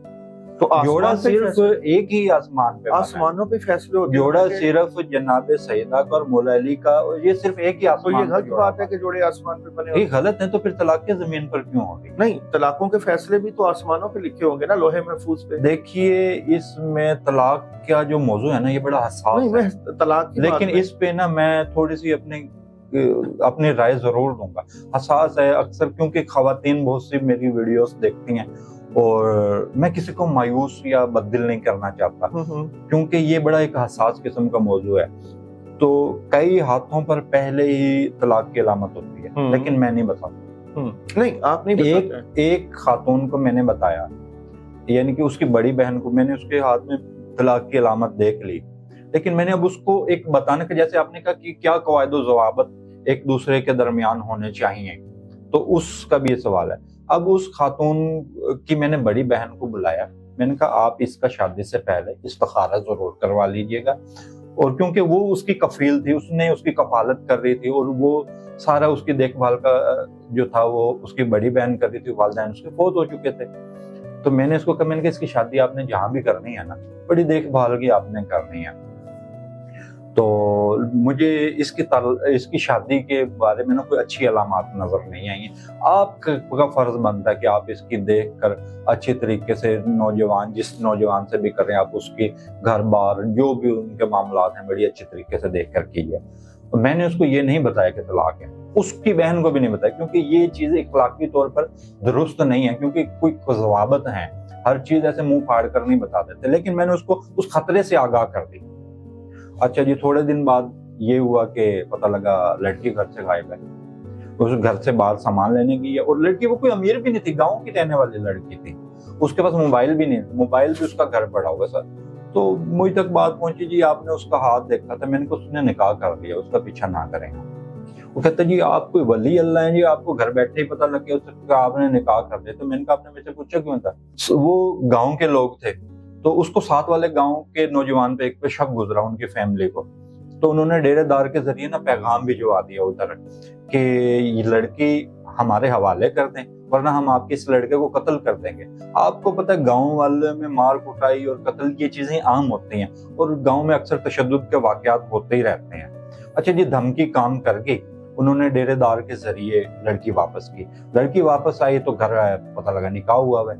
تو جوڑا آسمان پہ صرف ایک ہی آسمان پہ بنا ہے. آسمانوں پہ فیصلے ہوتے ہیں. جوڑا صرف جناب سیدہ کا اور مولا علی کا, یہ صرف ایک ہی تو یہ آسمان پہ غلط جوڑا بات ہے کہ جوڑے آسمان پہ بنے یہ ہوتے ہیں. غلط ہے, تو پھر طلاقیں زمین پر کیوں ہوگی؟ نہیں, طلاقوں کے فیصلے بھی تو آسمانوں پہ لکھے ہوں گے نا, لوہے محفوظ پہ. دیکھیے اس میں طلاق کا جو موضوع ہے نا یہ بڑا حساس نہیں, ہے, میں طلاق کی بات لیکن اس پہ نا میں تھوڑی سی اپنی رائے ضرور دوں گا. حساس ہے اکثر, کیونکہ خواتین بہت سی میری ویڈیوز دیکھتی ہیں اور میں کسی کو مایوس یا بددل نہیں کرنا چاہتا, کیونکہ یہ بڑا ایک حساس قسم کا موضوع ہے. تو کئی ہاتھوں پر پہلے ہی طلاق کی علامت ہوتی ہے, لیکن میں نہیں بتاتا. نہیں, آپ نہیں بتاتے. ایک خاتون کو میں نے بتایا, یعنی کہ اس کی بڑی بہن کو, میں نے اس کے ہاتھ میں طلاق کی علامت دیکھ لی, لیکن میں نے اب اس کو ایک بتانے کا, جیسے آپ نے کہا کہ کیا قواعد و ضوابط ایک دوسرے کے درمیان ہونے چاہیے, تو اس کا بھی یہ سوال ہے. اب اس خاتون کی میں نے بڑی بہن کو بلایا, میں نے کہا آپ اس کا شادی سے پہلے استخارہ ضرور کروا لیجئے گا, اور کیونکہ وہ اس کی کفیل تھی, اس نے اس کی کفالت کر رہی تھی, اور وہ سارا اس کی دیکھ بھال کا جو تھا وہ اس کی بڑی بہن کر رہی تھی, والدین اس کے فوت ہو چکے تھے. تو میں نے اس کو کہا, میں نے کہا اس کی شادی آپ نے جہاں بھی کرنی ہے نا, بڑی دیکھ بھال کی آپ نے کرنی ہے. تو مجھے اس کی شادی کے بارے میں نا کوئی اچھی علامات نظر نہیں آئی ہیں. آپ کا فرض بنتا ہے کہ آپ اس کی دیکھ کر اچھی طریقے سے نوجوان, جس نوجوان سے بھی کریں آپ, اس کی گھر بار جو بھی ان کے معاملات ہیں بڑی اچھی طریقے سے دیکھ کر کیجیے. میں نے اس کو یہ نہیں بتایا کہ طلاق ہے, اس کی بہن کو بھی نہیں بتایا, کیونکہ یہ چیزیں اخلاقی طور پر درست نہیں ہے, کیونکہ کوئی ضوابط ہیں, ہر چیز ایسے منہ پھاڑ کر نہیں بتا دیتے. لیکن میں نے اس کو اس خطرے سے آگاہ کر دی. اچھا جی, تھوڑے دن بعد یہ ہوا کہ پتہ لگا لڑکی گھر سے غائب ہے. اس گھر سے باہر سامان لینے کی ہے, اور لڑکی وہ کوئی امیر بھی نہیں تھی, گاؤں کی رہنے والی لڑکی تھی, اس کے پاس موبائل بھی نہیں, موبائل بھی اس کا گھر پڑا ہوا سر. تو مجھ تک بات پہنچی, جی آپ نے اس کا ہاتھ دیکھا تھا, میں نے کہا اس نے نکاح کر دیا, اس کا پیچھا نہ کریں. وہ کہتا جی آپ کوئی ولی اللہ ہیں, جی آپ کو گھر بیٹھے ہی پتہ لگ گیا آپ نے نکاح کر دیا. تو میں نے کہا آپ نے مجھ سے پوچھا کیوں تھا؟ وہ گاؤں کے لوگ تھے, تو اس کو ساتھ والے گاؤں کے نوجوان پہ ایک پہ شک گزرا ان کی فیملی کو, تو انہوں نے ڈیرے دار کے ذریعے نا پیغام بھجوا دیا ادھر کہ یہ لڑکی ہمارے حوالے کر دیں, ورنہ ہم آپ کے اس لڑکے کو قتل کر دیں گے. آپ کو پتہ ہے گاؤں والے میں مار کٹائی اور قتل کی چیزیں عام ہوتی ہیں, اور گاؤں میں اکثر تشدد کے واقعات ہوتے ہی رہتے ہیں. اچھا جی, دھمکی کام کر گئی, انہوں نے ڈیرے دار کے ذریعے لڑکی واپس کی. لڑکی واپس آئی تو گھر پتہ لگا نکاح ہوا ہے.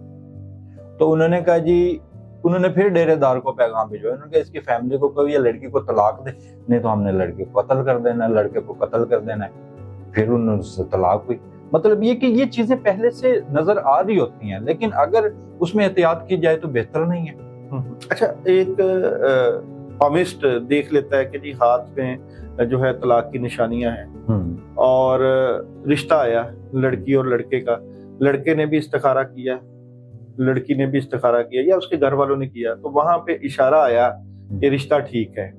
تو انہوں نے کہا جی, انہوں نے پھر ڈیرے دار کو پیغام بھیجوایا, انہوں نے کہا اس کی فیملی کو کہو یہ لڑکی کو طلاق دے, نہیں تو ہم نے لڑکی کو قتل کر دینا ہے, لڑکے کو قتل کر دینا ہے. پھر انہوں سے طلاق ہوئی. مطلب یہ کہ یہ چیزیں پہلے سے نظر آ رہی ہوتی ہیں, لیکن اگر اس میں احتیاط کی جائے تو بہتر نہیں ہے. اچھا, ایک پامسٹ دیکھ لیتا ہے کہ جی ہاتھ میں جو ہے طلاق کی نشانیاں ہیں, اور رشتہ آیا لڑکی اور لڑکے کا, لڑکے نے بھی استخارہ کیا, لڑکی نے بھی استخارہ کیا, یا اس کے گھر والوں نے کیا, تو وہاں پہ اشارہ آیا کہ رشتہ ٹھیک ہے.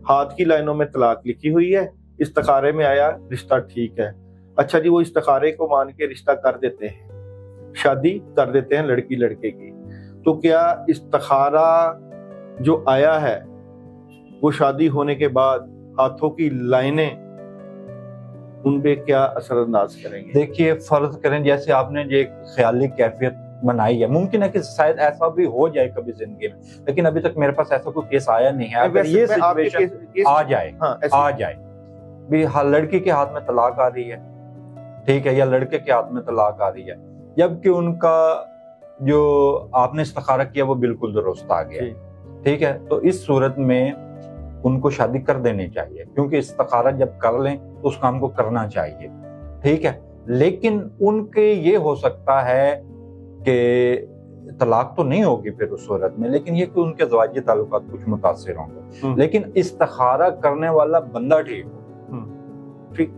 ہاتھ کی لائنوں میں طلاق لکھی ہوئی ہے, استخارے میں آیا رشتہ ٹھیک ہے. اچھا جی, وہ استخارے کو مان کے رشتہ کر دیتے ہیں, شادی کر دیتے ہیں لڑکی لڑکے کی. تو کیا استخارہ جو آیا ہے وہ شادی ہونے کے بعد ہاتھوں کی لائنیں ان پہ کیا اثر انداز کریں گے؟ دیکھیے, فرض کریں جیسے آپ نے جو ایک خیالی کیفیت بنائی ہے, ممکن ہے کہ شاید ایسا بھی ہو جائے کبھی زندگی میں, لیکن ابھی تک میرے پاس ایسا کوئی کیس آیا نہیں ہے. اگر یہ سچویشن آ جائے بھی لڑکی کے ہاتھ میں طلاق آ رہی ہے, ٹھیک ہے, یا لڑکے کے ہاتھ میں طلاق آ رہی ہے, جبکہ ان کا جو آپ نے استخارہ کیا وہ بالکل درست آ گیا, ٹھیک ہے, تو اس صورت میں ان کو شادی کر دینی چاہیے, کیونکہ استخارہ جب کر لیں تو اس کام کو کرنا چاہیے, ٹھیک ہے. لیکن ان کے یہ ہو سکتا ہے کہ طلاق تو نہیں ہوگی پھر اس صورت میں, لیکن یہ کہ ان کے زواجی تعلقات کچھ متاثر ہوں گے, لیکن استخارہ کرنے والا بندہ ٹھیک ہو, ٹھیک,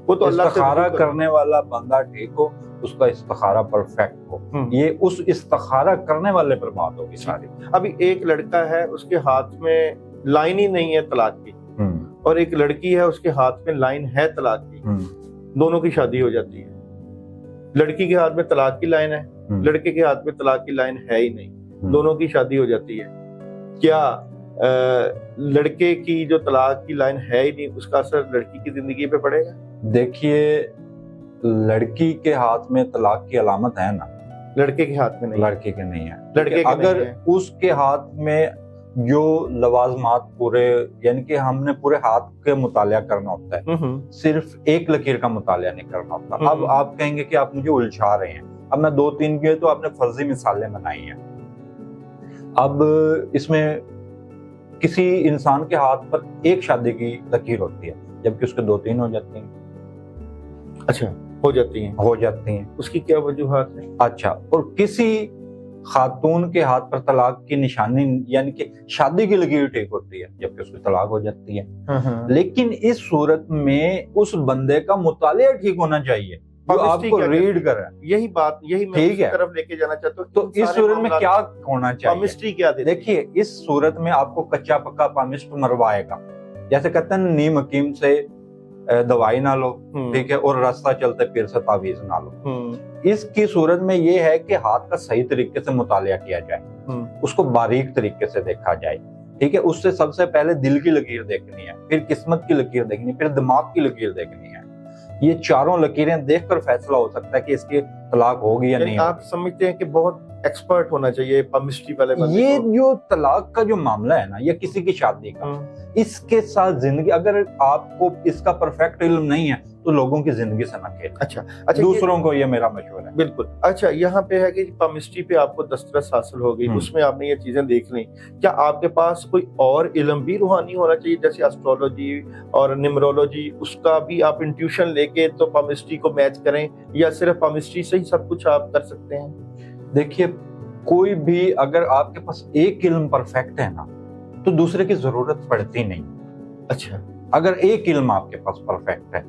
وہ تو استخارہ کرنے والا بندہ ٹھیک ہو, اس کا استخارہ پرفیکٹ ہو, یہ اس استخارہ کرنے والے پر بات ہوگی ساری. ابھی ایک لڑکا ہے, اس کے ہاتھ میں لائن ہی نہیں ہے طلاق کی, اور ایک لڑکی ہے اس کے ہاتھ میں لائن ہے طلاق کی, دونوں کی شادی ہو جاتی ہے. لڑکی کے ہاتھ میں طلاق کی لائن ہے, لڑکے کے ہاتھ میں طلاق کی لائن ہے ہی نہیں, دونوں کی شادی ہو جاتی ہے, کیا لڑکے کی جو طلاق کی لائن ہے ہی نہیں اس کا اثر لڑکی کی زندگی پہ پڑے گا؟ دیکھیے لڑکی کے ہاتھ میں طلاق کی علامت ہے نا, لڑکے کے ہاتھ میں نہیں, لڑکے کے نہیں ہے. لڑکے کے اگر نہیں ہے. اس کے ہاتھ میں جو لوازمات پورے یعنی کہ ہم نے پورے ہاتھ کا مطالعہ کرنا ہوتا ہے, صرف ایک لکیر کا مطالعہ نہیں کرنا ہوتا. اب آپ کہیں گے کہ آپ مجھے الجھا رہے ہیں, اب میں 2-3 کے تو آپ نے فرضی مثالیں بنائی ہیں. اب اس میں کسی انسان کے ہاتھ پر ایک شادی کی لکیر ہوتی ہے جبکہ اس کے 2-3 ہو جاتی ہیں. اچھا, ہو جاتی ہیں, اس کی کیا وجوہات ہیں؟ اچھا, اور کسی خاتون کے ہاتھ پر طلاق کی نشانی یعنی کہ شادی کی لکیر ٹھیک ہوتی ہے جبکہ اس کی طلاق ہو جاتی ہے. لیکن اس صورت میں اس بندے کا مطالعہ ٹھیک ہونا چاہیے جو آپ کو ریڈ کر رہا ہے. یہی بات, یہی میں اس طرف لے کے جانا چاہتا ہوں. تو اس صورت میں کیا ہونا چاہیے؟ پامسٹری کیا دیتے ہیں؟ دیکھیے اس صورت میں آپ کو کچا پکا پامسٹ مروائے گا. جیسے کہتے ہیں نیم حکیم سے دوائی نہ لو, ٹھیک ہے, اور راستہ چلتے پیر سے تعویذ نہ لو. اس کی صورت میں یہ ہے کہ ہاتھ کا صحیح طریقے سے مطالعہ کیا جائے, اس کو باریک طریقے سے دیکھا جائے, ٹھیک ہے. اس سے سب سے پہلے دل کی لکیر دیکھنی ہے, پھر قسمت کی لکیر دیکھنی ہے, پھر دماغ کی لکیر دیکھنی ہے. یہ چاروں لکیریں دیکھ کر فیصلہ ہو سکتا ہے کہ اس کی طلاق ہوگی یا نہیں. آپ سمجھتے ہیں کہ بہت ایکسپرٹ ہونا چاہیے پامسٹری والے بندے یہ کو؟ جو طلاق کا جو معاملہ ہے نا, یا کسی کی شادی کا, اس کے ساتھ زندگی, اگر آپ کو اس کا پرفیکٹ علم نہیں ہے تو لوگوں کی زندگی سے نہ کھیلیں. اچھا, دوسروں کو, یہ میرا مشورہ ہے. بالکل. اچھا, یہاں پہ ہے کہ پامسٹری پہ آپ کو دسترس حاصل ہو گئی, اس میں آپ نے یہ چیزیں دیکھ لیں, کیا آپ کے پاس کوئی اور علم بھی روحانی ہونا چاہیے جیسے اسٹرولوجی اور نیمرولوجی, اس کا بھی آپ انٹیوشن لے کے تو پامسٹری کو میچ کریں, یا صرف پامسٹری سے ہی سب کچھ آپ کر سکتے ہیں؟ دیکھیے کوئی بھی, اگر آپ کے پاس ایک علم پرفیکٹ ہے نا تو دوسرے کی ضرورت پڑتی نہیں. اچھا, اگر ایک علم آپ کے پاس پرفیکٹ ہے.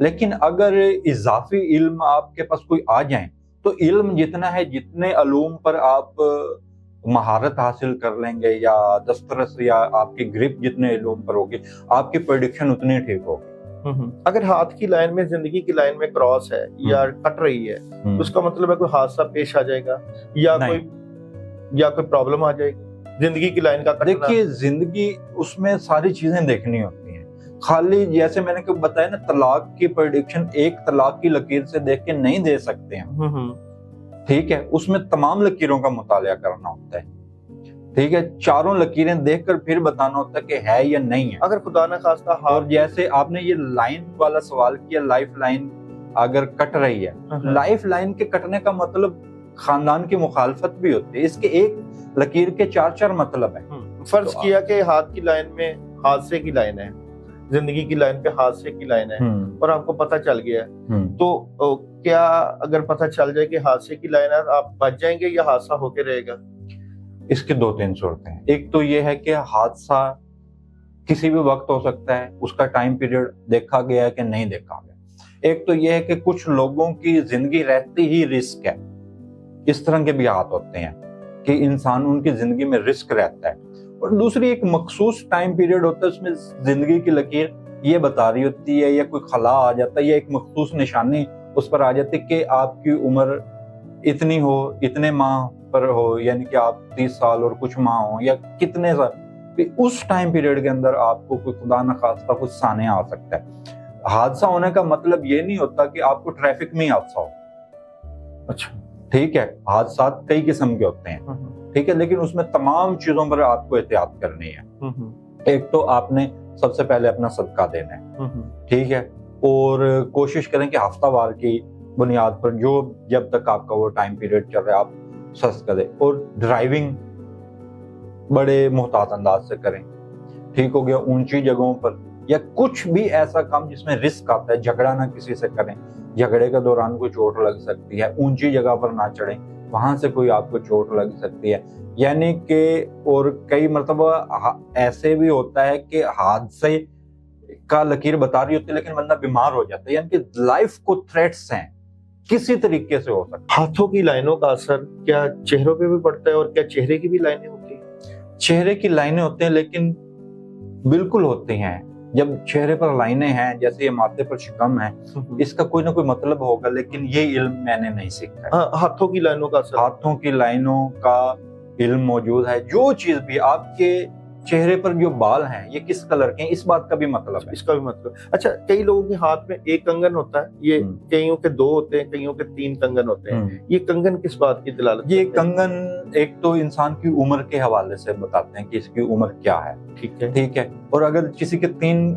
لیکن اگر اضافی علم آپ کے پاس کوئی آ جائیں تو علم جتنا ہے, جتنے علوم پر آپ مہارت حاصل کر لیں گے یا دسترس یا آپ کی گرپ جتنے علوم پر ہوگی, آپ کی پریڈکشن اتنی ٹھیک ہوگی. اگر ہاتھ کی لائن میں, زندگی کی لائن میں کراس ہے یا کٹ رہی ہے, تو اس کا مطلب ہے کوئی حادثہ پیش آ جائے گا یا کوئی پرابلم آ جائے گی زندگی کی لائن کا کٹنا؟ دیکھیے زندگی, اس میں ساری چیزیں دیکھنی ہوتی ہیں. خالی جیسے میں نے بتایا نا, طلاق کی پریڈکشن ایک طلاق کی لکیر سے دیکھ کے نہیں دے سکتے ہیں, ٹھیک ہے. اس میں تمام لکیروں کا مطالعہ کرنا ہوتا ہے, ٹھیک ہے. چاروں لکیریں دیکھ کر پھر بتانا ہوتا ہے کہ ہے یا نہیں ہے. اگر خدا نہ خواستہ, اور جیسے آپ نے یہ لائن والا سوال کیا, لائف لائن اگر کٹ رہی ہے, لائف لائن کے کٹنے کا مطلب خاندان کی مخالفت بھی ہوتی ہے. اس کے ایک لکیر کے 4 مطلب ہیں. فرض کیا کہ ہاتھ کی لائن میں حادثے کی لائن ہے, زندگی کی لائن پہ حادثے کی لائن ہے, اور آپ کو پتہ چل گیا ہے, تو کیا اگر پتہ چل جائے کہ حادثے کی لائن ہے, آپ بچ جائیں گے یا حادثہ ہو کے رہے گا؟ اس کی 2-3 صورتیں ہیں. ایک تو یہ ہے کہ حادثہ کسی بھی وقت ہو سکتا ہے, اس کا ٹائم پیریڈ دیکھا گیا ہے کہ نہیں دیکھا گیا. ایک تو یہ ہے کہ کچھ لوگوں کی زندگی رہتی ہی رسک ہے. اس طرح کے بھی حالات ہوتے ہیں کہ انسان, ان کی زندگی میں رسک رہتا ہے. اور دوسری ایک مخصوص ٹائم پیریڈ ہوتا ہے, اس میں زندگی کی لکیر یہ بتا رہی ہوتی ہے, یا کوئی خلا آ جاتا ہے, یا ایک مخصوص نشانی اس پر آ جاتی ہے کہ آپ کی عمر اتنی ہو, اتنے ماہ پر ہو, یعنی کہ آپ 30 سال اور کچھ ماہ ہوں یا کتنے سال, اس ٹائم پیریڈ کے اندر آپ کو کوئی خدا نخواستہ کچھ سانحہ آ سکتا ہے. حادثہ ہونے کا مطلب یہ نہیں ہوتا کہ آپ کو ٹریفک میں حادثہ ہو. اچھا, ٹھیک ہے, حادثات کئی قسم کے ہوتے ہیں, ٹھیک ہے, لیکن اس میں تمام چیزوں پر آپ کو احتیاط کرنی ہے. ایک تو آپ نے سب سے پہلے اپنا صدقہ دینا ہے, ٹھیک ہے, اور کوشش کریں کہ ہفتہ وار کی بنیاد پر جو جب تک آپ کا وہ ٹائم پیریڈ چل رہا ہے آپ صدقہ دیں. اور ڈرائیونگ بڑے محتاط انداز سے کریں, ٹھیک ہو گیا. اونچی جگہوں پر یا کچھ بھی ایسا کام جس میں رسک آتا ہے, جھگڑا نہ کسی سے کریں, جھگڑے کے دوران کوئی چوٹ لگ سکتی ہے. اونچی جگہ پر نہ چڑھیں, وہاں سے کوئی آپ کو چوٹ لگ سکتی ہے. یعنی کہ اور کئی مرتبہ ایسے بھی ہوتا ہے کہ حادثے کا لکیر بتا رہی ہوتی ہے لیکن بندہ بیمار ہو جاتا ہے, یعنی کہ لائف کو تھریٹس ہیں کسی طریقے سے ہو سکتا ہے. ہاتھوں کی لائنوں کا اثر کیا چہروں پہ بھی پڑتا ہے, اور کیا چہرے کی بھی لائنیں ہوتی ہیں؟ چہرے کی لائنیں ہوتے ہیں, لیکن بالکل ہوتی ہیں. جب چہرے پر لائنیں ہیں جیسے یہ ماتھے پر شکم ہے اس کا کوئی نہ کوئی مطلب ہوگا، لیکن یہ علم میں نے نہیں سیکھا ہے۔ ہاتھوں کی لائنوں کا اثر، ہاتھوں کی لائنوں کا علم موجود ہے۔ جو چیز بھی آپ کے چہرے پر جو بال ہیں یہ کس کلر کے ہیں اس بات کا بھی مطلب ہے، اس کا بھی مطلب۔ اچھا، کئی لوگوں کے ہاتھ میں ایک کنگن ہوتا ہے، یہ کئیوں کے 2 ہوتے ہیں، کئیوں کے 3 کنگن ہوتے ہیں، یہ کنگن کس بات کی دلالت؟ یہ کنگن ایک تو انسان کی عمر کے حوالے سے بتاتے ہیں کہ اس کی عمر کیا ہے، ٹھیک ہے، اور اگر کسی کے 3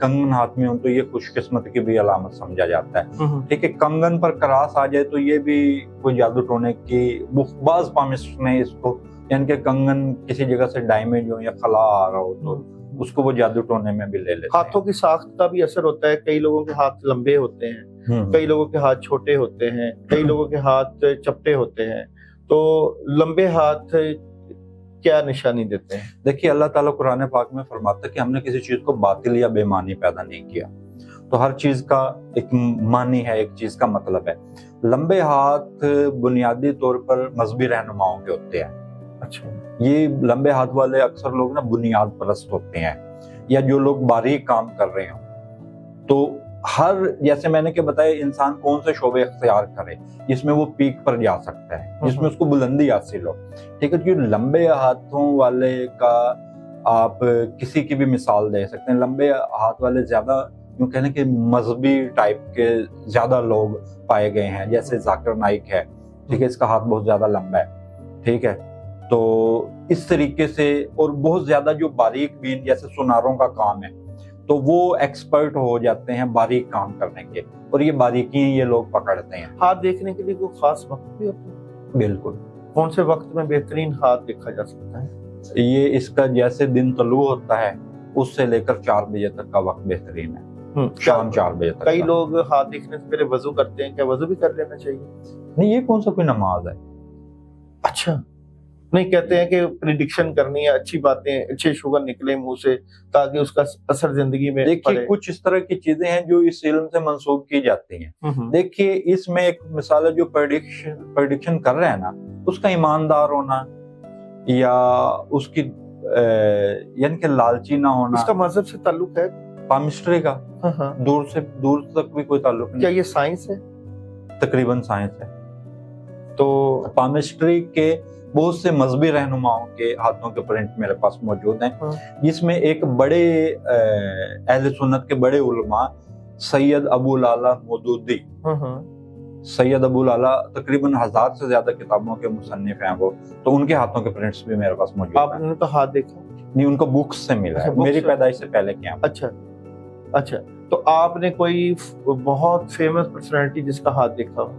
کنگن ہاتھ میں ہوں تو یہ خوش قسمت کی بھی علامت سمجھا جاتا ہے، ٹھیک ہے۔ کنگن پر کراس آ جائے تو یہ بھی کوئی جادو ٹونے کی، بعض پامسٹ نے اس کو، یعنی کہ کنگن کسی جگہ سے ڈیمیج ہو یا خلا آ رہا ہو تو اس کو وہ جادو ٹونے میں بھی لے لیتے ہیں۔ ہاتھوں کی ساخت کا بھی اثر ہوتا ہے، کئی لوگوں کے ہاتھ لمبے ہوتے ہیں، کئی لوگوں کے ہاتھ چھوٹے ہوتے ہیں، کئی لوگوں کے ہاتھ چپٹے ہوتے ہیں، تو لمبے ہاتھ کیا نشانی دیتے ہیں؟ دیکھیے اللہ تعالیٰ قرآن پاک میں فرماتا ہے کہ ہم نے کسی چیز کو باطل یا بے معنی پیدا نہیں کیا، تو ہر چیز کا ایک معنی ہے، ایک چیز کا مطلب ہے۔ لمبے ہاتھ بنیادی طور پر مذہبی رہنماؤں کے ہوتے ہیں۔ اچھا، یہ لمبے ہاتھ والے اکثر لوگ نا بنیاد پرست ہوتے ہیں، یا جو لوگ باریک کام کر رہے ہوں، تو ہر، جیسے میں نے کہ بتایا، انسان کون سے شعبے اختیار کرے جس میں وہ پیک پر جا سکتا ہے، جس میں اس کو بلندی حاصل ہو، ٹھیک ہے۔ جو لمبے ہاتھوں والے کا آپ کسی کی بھی مثال دے سکتے ہیں۔ لمبے ہاتھ والے زیادہ یوں کہنے کہ مذہبی ٹائپ کے زیادہ لوگ پائے گئے ہیں، جیسے ذاکر نائک ہے، ٹھیک ہے، اس کا ہاتھ بہت زیادہ لمبا ہے، ٹھیک ہے۔ تو اس طریقے سے، اور بہت زیادہ جو باریک بین جیسے سوناروں کا کام ہے تو وہ ایکسپرٹ ہو جاتے ہیں باریک کام کرنے کے، اور یہ باریکیاں یہ لوگ پکڑتے ہیں۔ ہاتھ دیکھنے کے لیے کوئی خاص وقت بھی ہوتا ہے؟ بالکل۔ کون سے وقت میں بہترین ہاتھ دیکھا جا سکتا ہے؟ یہ اس کا جیسے دن طلوع ہوتا ہے اس سے لے کر 4 بجے تک کا وقت بہترین ہے، شام 4 بجے تک۔ کئی لوگ ہاتھ دیکھنے سے پہلے وضو کرتے ہیں، کیا وضو بھی کر لینا چاہیے؟ نہیں، یہ کون سا کوئی نماز ہے؟ اچھا، نہیں، کہتے ہیں کہ پریڈکشن کرنی ہے، اچھی باتیں، اچھے شوگر نکلے منہ سے تاکہ اس کا اثر زندگی میں دیکھیے پڑے۔ کچھ اس طرح کی چیزیں ہیں جو اس علم سے منسوب کی جاتی ہیں۔ دیکھیے اس میں ایک مثال ہے، جو پریڈکشن کر رہے ہیں نا، اس کا ایماندار ہونا یا اس کی یعنی کہ لالچی نہ ہونا، اس کا مذہب سے تعلق ہے؟ پامسٹری کا دور تک بھی کوئی تعلق نہیں۔ کیا یہ سائنس ہے؟ تقریباً سائنس ہے۔ تو پامسٹری کے بہت سے مذہبی رہنماؤں کے ہاتھوں کے پرنٹ میرے پاس موجود ہیں، جس میں ایک بڑے اہل سنت کے بڑے علماء سید ابو العلا مودودی، سید ابو العلا تقریباً 1000 سے زیادہ کتابوں کے مصنف ہیں وہ، تو ان کے ہاتھوں کے پرنٹس بھی میرے پاس موجود ہیں۔ آپ نے ان کا ہاتھ دیکھا؟ نہیں، ان کو بکس سے ملا ہے، میری پیدائش سے پہلے کیا۔ اچھا، تو آپ نے کوئی بہت فیمس پرسنالٹی جس کا ہاتھ دیکھا ہو؟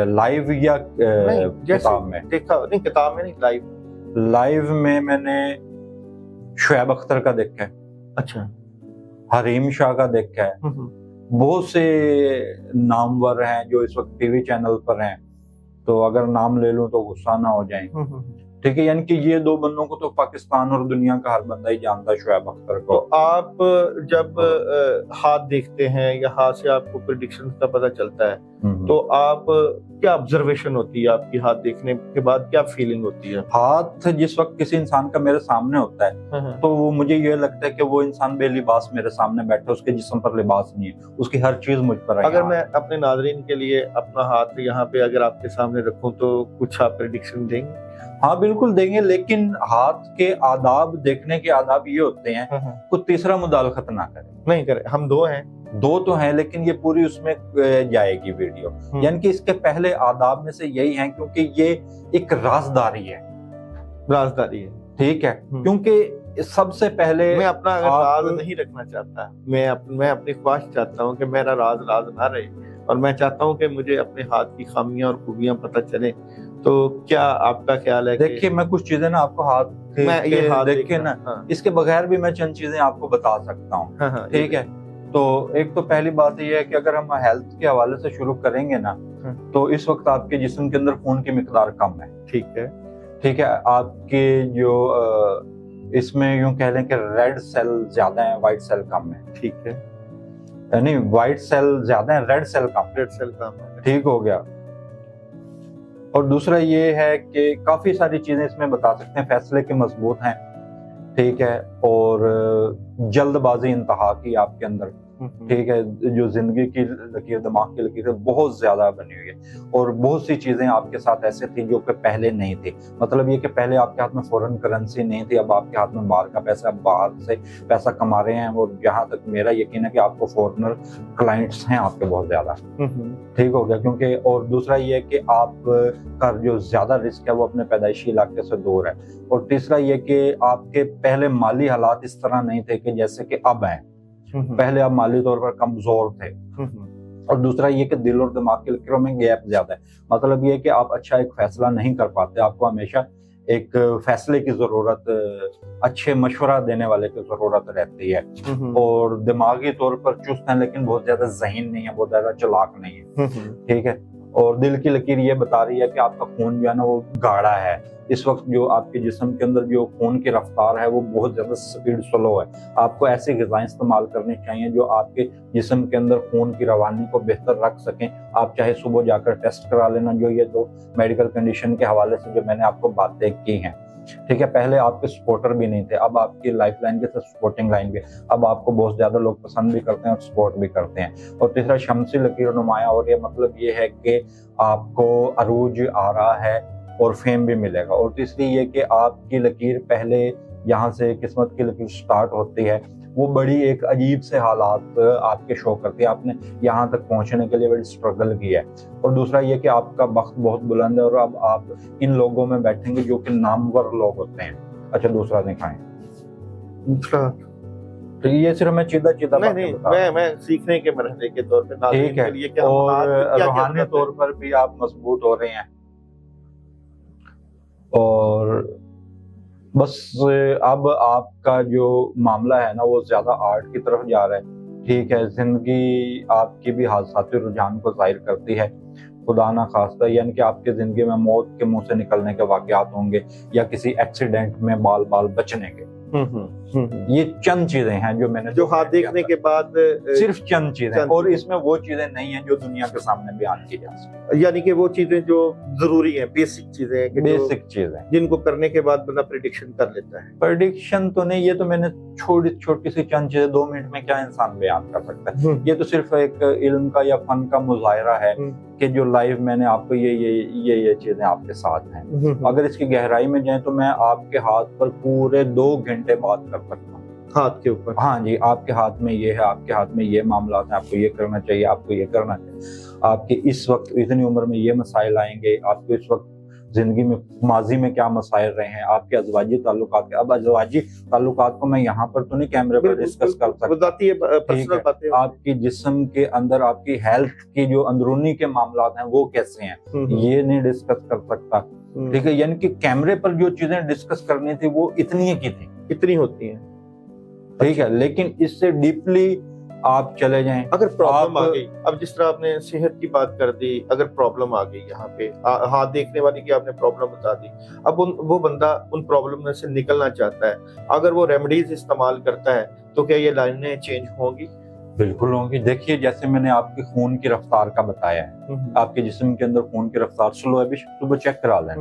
لائیو یا کتاب میں؟ دیکھا نہیں، کتاب میں نہیں، لائیو میں نے شعیب اختر کا دیکھا ہے، اچھا، حریم شاہ کا دیکھا ہے، بہت سے نامور ہیں جو اس وقت ٹی وی چینل پر ہیں، تو اگر نام لے لوں تو غصہ نہ ہو جائیں، ٹھیک ہے۔ یعنی کہ یہ 2 بندوں کو تو پاکستان اور دنیا کا ہر بندہ ہی جانتا ہے، شعیب اختر کو۔ تو آپ جب ہاتھ دیکھتے ہیں یا ہاتھ سے آپ کو پریڈکشن کا پتہ چلتا ہے، تو آپ کیا آبزرویشن ہوتی ہے آپ کی؟ ہاتھ دیکھنے کے بعد کیا فیلنگ ہوتی ہے؟ ہاتھ جس وقت کسی انسان کا میرے سامنے ہوتا ہے تو وہ مجھے یہ لگتا ہے کہ وہ انسان بے لباس میرے سامنے بیٹھا، اس کے جسم پر لباس نہیں ہے، اس کی ہر چیز مجھ پر ہے۔ اگر میں اپنے ناظرین کے لیے اپنا ہاتھ یہاں پہ اگر آپ کے سامنے رکھوں تو کچھ آپ پریڈکشن دیں گے؟ ہاں بالکل دیں گے، لیکن ہاتھ کے آداب، دیکھنے کے آداب یہ ہوتے ہیں کوئی تیسرا مداخلت نہ کرے، نہیں کرے۔ ہم 2 ہیں، 2 تو ہیں، لیکن یہ پوری اس میں جائے گی ویڈیو، یعنی کہ اس کے پہلے آداب میں سے یہی ہیں، کیونکہ یہ ایک رازداری ہے، ٹھیک ہے، کیونکہ سب سے پہلے میں اپنا راز نہیں رکھنا چاہتا، میں اپنی خواہش چاہتا ہوں کہ میرا راز نہ رہے، اور میں چاہتا ہوں کہ مجھے اپنے ہاتھ کی خامیاں اور خوبیاں پتہ چلیں۔ تو کیا آپ کا خیال ہے؟ دیکھیے میں کچھ چیزیں نا آپ کو ہاتھ دیکھ کے نا، اس کے بغیر بھی میں چند چیزیں آپ کو بتا سکتا ہوں، ٹھیک ہے۔ تو ایک تو پہلی بات یہ ہے کہ اگر ہم ہیلتھ کے حوالے سے شروع کریں گے نا، تو اس وقت آپ کے جسم کے اندر خون کی مقدار کم ہے، ٹھیک ہے۔ آپ کے جو اس میں یوں کہہ لیں کہ ریڈ سیل زیادہ ہیں، وائٹ سیل کم ہے، ٹھیک ہے، نہیں وائٹ سیل زیادہ ہیں، ریڈ سیل کم ہے، ٹھیک ہو گیا۔ اور دوسرا یہ ہے کہ کافی ساری چیزیں اس میں بتا سکتے ہیں، فیصلے کے مضبوط ہیں، ٹھیک ہے، اور جلد بازی انتہا کی آپ کے اندر، ٹھیک ہے، جو زندگی کی لکیر، دماغ کی لکیر بہت زیادہ بنی ہوئی ہے، اور بہت سی چیزیں آپ کے ساتھ ایسے تھی جو کہ پہلے نہیں تھی. مطلب یہ کہ پہلے آپ کے ہاتھ میں فورن کرنسی نہیں تھی، اب آپ کے ہاتھ میں باہر کا پیسہ، باہر سے پیسہ کما رہے ہیں، اور جہاں تک میرا یقین ہے کہ آپ کو فورنر کلائنٹس ہیں آپ کے بہت زیادہ. ٹھیک ہو گیا، کیونکہ اور دوسرا یہ کہ آپ کا جو زیادہ رسک ہے وہ اپنے پیدائشی علاقے سے دور ہے، اور تیسرا یہ کہ آپ کے پہلے مالی حالات اس طرح نہیں تھے کہ جیسے کہ اب ہیں. پہلے آپ مالی طور پر کمزور تھے، اور دوسرا یہ کہ دل اور دماغ کے لکیروں میں گیپ زیادہ ہے. مطلب یہ کہ آپ اچھا ایک فیصلہ نہیں کر پاتے، آپ کو ہمیشہ ایک فیصلے کی ضرورت، اچھے مشورہ دینے والے کی ضرورت رہتی ہے، اور دماغی طور پر چست ہیں لیکن بہت زیادہ ذہین نہیں ہے، بہت زیادہ چلاک نہیں ہے. ٹھیک ہے، اور دل کی لکیر یہ بتا رہی ہے کہ آپ کا خون جو ہے نا وہ گاڑا ہے. اس وقت جو آپ کے جسم کے اندر جو خون کی رفتار ہے وہ بہت زیادہ سپیڈ سلو ہے. آپ کو ایسی غذائیں استعمال کرنی چاہیے جو آپ کے جسم کے اندر خون کی روانی کو بہتر رکھ سکیں. آپ چاہے صبح جا کر ٹیسٹ کرا لینا، جو یہ دو میڈیکل کنڈیشن کے حوالے سے جو میں نے آپ کو باتیں کی ہیں. ٹھیک ہے، پہلے آپ کے سپورٹر بھی نہیں تھے، اب آپ کی لائف لائن کے ساتھ سپورٹنگ لائن بھی، اب آپ کو بہت زیادہ لوگ پسند بھی کرتے ہیں اور سپورٹ بھی کرتے ہیں. اور تیسرا شمسی لکیر نمایاں ہو رہی ہے، مطلب یہ ہے کہ آپ کو عروج آ رہا ہے اور فیم بھی ملے گا. اور تیسری یہ کہ آپ کی لکیر پہلے یہاں سے قسمت کی لکیر سٹارٹ ہوتی ہے، وہ بڑی ایک عجیب سے حالات آپ کے شو کرتی ہے. آپ نے یہاں تک پہنچنے کے لیے بڑی سٹرگل کی ہے. اور دوسرا یہ کہ آپ کا بخت بہت بلند ہے، اور اب آپ ان لوگوں میں بیٹھیں گے جو کہ نامور لوگ ہوتے ہیں. اچھا دوسرا دکھائیں. دوسرا تو یہ صرف میں چیدہ میں سیکھنے کے مرحلے کے طور پہ، ٹھیک ہے، اور روحانی طور پر بھی آپ مضبوط ہو رہے ہیں. اور بس اب آپ کا جو معاملہ ہے نا وہ زیادہ آرٹ کی طرف جا رہا ہے. ٹھیک ہے، زندگی آپ کی بھی حادثاتی رجحان کو ظاہر کرتی ہے. خدا نہ خواستہ، یعنی کہ آپ کی زندگی میں موت کے منہ سے نکلنے کے واقعات ہوں گے، یا کسی ایکسیڈنٹ میں بال بال بچنے کے. یہ چند چیزیں ہیں جو میں نے جو ہاتھ دیکھنے کے بعد، صرف چند چیزیں، اور اس میں وہ چیزیں نہیں ہیں جو دنیا کے سامنے بیان کی جا سکتی. یعنی کہ وہ چیزیں جو ضروری ہیں، بیسک چیزیں ہیں، بیسک چیزیں جن کو کرنے کے بعد بندہ پریڈکشن کر لیتا ہے. پریڈکشن تو نہیں، یہ تو میں نے چھوٹی سی چند چیزیں 2 منٹ میں کیا انسان بیان کر سکتا ہے. یہ تو صرف ایک علم کا یا فن کا مظاہرہ ہے کہ جو لائیو میں نے آپ کو یہ چیزیں آپ کے ساتھ ہیں. اگر اس کی گہرائی میں جائیں تو میں آپ کے ہاتھ پر پورے 2 گھنٹے بات کر سکتا ہوں. ہاتھ کے اوپر، ہاں جی، آپ کے ہاتھ میں یہ ہے، آپ کے ہاتھ میں یہ معاملات ہیں، آپ کو یہ کرنا چاہیے، آپ کو یہ کرنا چاہیے. آپ کے اس وقت اتنی عمر میں یہ مسائل آئیں گے، آپ کو اس وقت زندگی میں ماضی میں کیا مسائل رہے ہیں، آپ کے ازواجی تعلقات کے. اب ازواجی تعلقات کو میں یہاں پر تو نہیں کیمرے پر ڈسکس کر سکتا. آپ کی جسم کے اندر آپ کی ہیلتھ کی جو اندرونی کے معاملات ہیں وہ کیسے ہیں، یہ نہیں ڈسکس کر سکتا. ٹھیک ہے، یعنی کہ کیمرے پر جو چیزیں ڈسکس کرنی تھی وہ اتنی کی تھی، اتنی ہوتی ہیں. ٹھیک ہے، لیکن اس سے ڈیپلی آپ چلے جائیں. اگر پرابلم آ گئی، اب جس طرح آپ نے صحت کی بات کر دی، اگر پرابلم آ گئی یہاں پہ، ہاتھ دیکھنے والی کی آپ نے پرابلم بتا دی، اب وہ بندہ ان پرابلم میں سے نکلنا چاہتا ہے، اگر وہ ریمیڈیز استعمال کرتا ہے تو کیا یہ لائنیں چینج ہوں گی؟ بالکل ہوں گی. دیکھیے جیسے میں نے آپ کی خون کی رفتار کا بتایا ہے، آپ کے جسم کے اندر خون کی رفتار سلو ہے، بھی صبح چیک کرا لیں.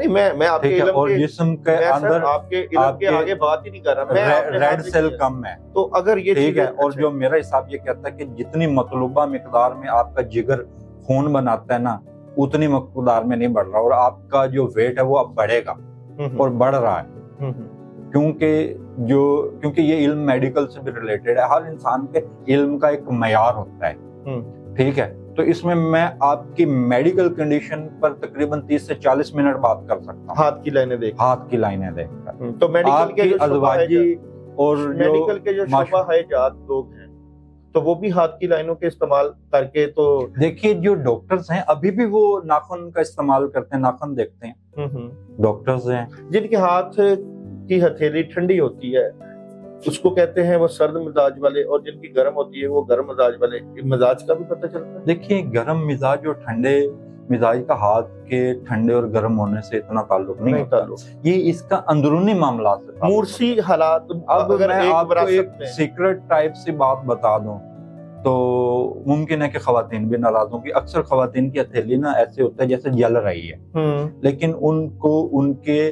میں آپ کے علم اور جسم کے اندر آپ کے علم کے آگے بات ہی نہیں کر رہا، میں ریڈ سیل کم ہے. تو اگر یہ ٹھیک ہے، اور جو میرا حساب یہ کہتا ہے کہ جتنی مطلوبہ مقدار میں آپ کا جگر خون بناتا ہے نا، اتنی مقدار میں نہیں بڑھ رہا، اور آپ کا جو ویٹ ہے وہ اب بڑھے گا اور بڑھ رہا ہے. کیونکہ یہ علم میڈیکل سے بھی ریلیٹڈ ہے. ہر انسان کے علم کا ایک معیار ہوتا ہے. ٹھیک ہے، تو اس میں آپ کی میڈیکل کنڈیشن پر تقریباً 30 سے 40 منٹ بات کر سکتا ہوں، ہاتھ کی لائنیں دیکھ کر. تو میڈیکل کے جو ازواجی اور میڈیکل کے جو شعبہ حیات لوگ ہیں تو وہ بھی ہاتھ کی لائنوں کے استعمال کر کے، تو دیکھیے جو ڈاکٹرز ہیں ابھی بھی وہ ناخن کا استعمال کرتے ہیں، ناخن دیکھتے ہیں. ڈاکٹرز ہیں جن کے ہاتھ کی ہتھیلی ٹھنڈی ہوتی ہے اس کو کہتے ہیں وہ سرد مزاج والے، اور جن کی گرم ہوتی ہے وہ گرم مزاج والے. مزاج کا بھی پتہ چلتا ہے. دیکھیے گرم مزاج اور ٹھنڈے مزاج کا ہاتھ کے ٹھنڈے اور گرم ہونے سے اتنا تعلق نہیں ہوتا. یہ اس کا اندرونی معاملات سے مورسی حالات. اب میں آپ کو ایک سیکرٹ ٹائپ سے بات بتا دوں تو ممکن ہے کہ خواتین بھی ناراض ہوں گی. اکثر خواتین کی ہتھیلی نا ایسے ہوتا ہے جیسے جل رہی ہے، لیکن ان کو ان کے